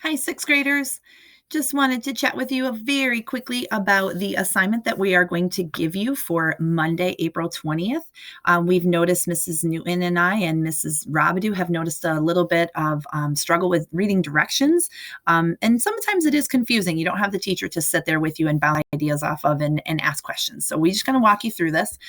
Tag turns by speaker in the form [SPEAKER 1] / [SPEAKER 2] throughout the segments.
[SPEAKER 1] Hi, sixth graders. Just wanted to chat with you very quickly about the assignment that we are going to give you for Monday, April 20th. We've noticed Mrs. Newton and I and Mrs. Robidoux have noticed a little bit of struggle with reading directions. And sometimes it is confusing. You don't have the teacher to sit there with you and bounce ideas off of and ask questions. So we're just going to walk you through this.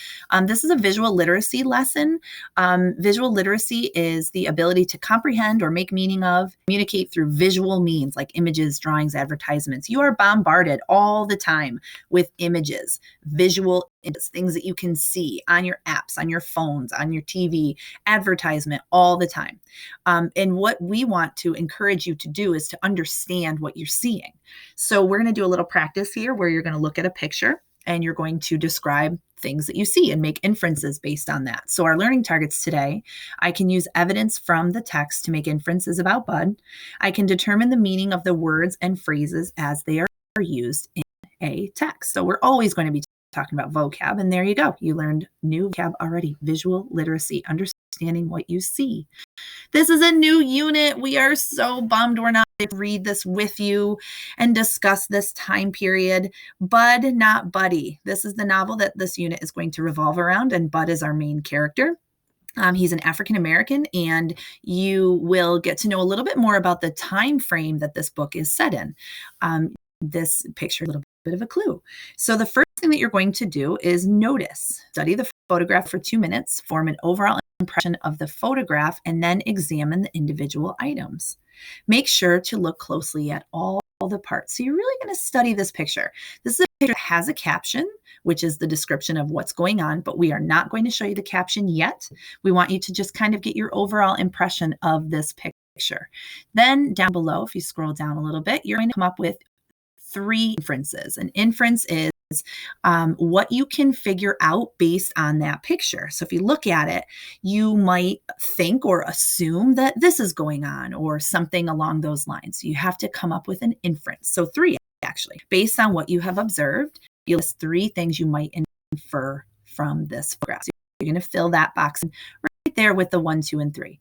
[SPEAKER 1] This is a visual literacy lesson. Visual literacy is the ability to comprehend or make meaning of, communicate through visual means like images, drawings, advertisements. You are bombarded all the time with images, visual images, things that you can see on your apps, on your phones, on your TV, advertisement all the time. And what we want to encourage you to do is to understand what you're seeing. So we're going to do a little practice here where you're going to look at a picture and you're going to describe things that you see and make inferences based on that. So our learning targets today, I can use evidence from the text to make inferences about Bud. I can determine the meaning of the words and phrases as they are used in a text. So we're always going to be talking about vocab, and there you go. You learned new vocab already. Visual literacy, understanding what you see. This is a new unit. We are so bummed we're not able to read this with you and discuss this time period. Bud, not Buddy. This is the novel that this unit is going to revolve around, and Bud is our main character. He's an African American, and you will get to know a little bit more about the time frame that this book is set in. This picture, a little bit of a clue. So the first thing that you're going to do is notice, study the photograph for 2 minutes, form an overall impression of the photograph, and then examine the individual items. Make sure to look closely at all the parts. So you're really going to study this picture. This is a picture that has a caption, which is the description of what's going on, but we are not going to show you the caption yet. We want you to just kind of get your overall impression of this picture. Then down below, if you scroll down a little bit, you're going to come up with 3 inferences. An inference is what you can figure out based on that picture. So if you look at it, you might think or assume that this is going on or something along those lines. You have to come up with an inference. So 3 actually, based on what you have observed, you list 3 things you might infer from this photograph. So you're going to fill that box right there with the 1, 2, and 3.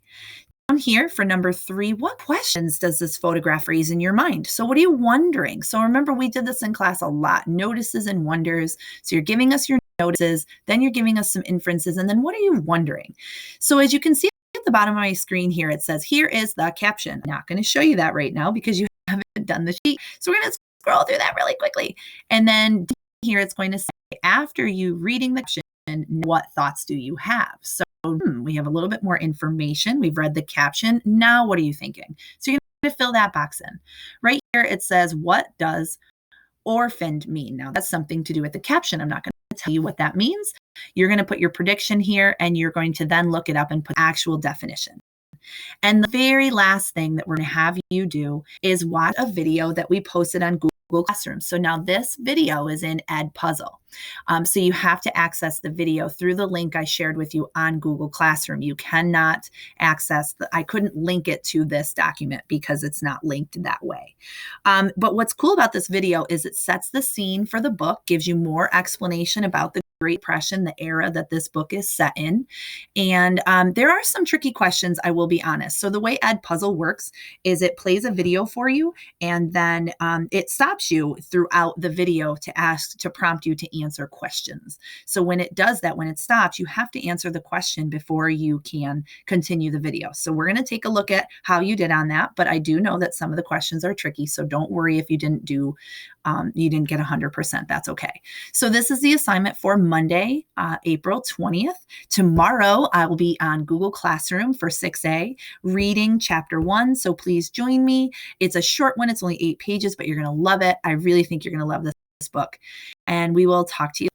[SPEAKER 1] Down here for number 3, what questions does this photograph raise in your mind? So what are you wondering? So remember, we did this in class a lot, notices and wonders. So you're giving us your notices, then you're giving us some inferences, and then what are you wondering? So as you can see at the bottom of my screen here, it says, here is the caption. I'm not going to show you that right now because you haven't done the sheet. So we're going to scroll through that really quickly. And then here it's going to say, after you reading the caption, what thoughts do you have? So we have a little bit more information. We've read the caption. Now, what are you thinking? So you're going to fill that box in. Right here, it says, what does orphaned mean? Now, that's something to do with the caption. I'm not going to tell you what that means. You're going to put your prediction here, and you're going to then look it up and put actual definition. And the very last thing that we're going to have you do is watch a video that we posted on Google Classroom. So now this video is in Edpuzzle. So you have to access the video through the link I shared with you on Google Classroom. You cannot access I couldn't link it to this document because it's not linked that way. But what's cool about this video is it sets the scene for the book, gives you more explanation about the Great Depression, the era that this book is set in. And there are some tricky questions, I will be honest. So the way Edpuzzle works is it plays a video for you, and then it stops you throughout the video to prompt you to answer questions. So when it does that, when it stops, you have to answer the question before you can continue the video. So we're going to take a look at how you did on that, but I do know that some of the questions are tricky, so don't worry if you didn't get 100%. That's okay. So this is the assignment for Monday, April 20th. Tomorrow, I will be on Google Classroom for 6A, reading chapter 1. So please join me. It's a short one. It's only 8 pages, but you're going to love it. I really think you're going to love this book. And we will talk to you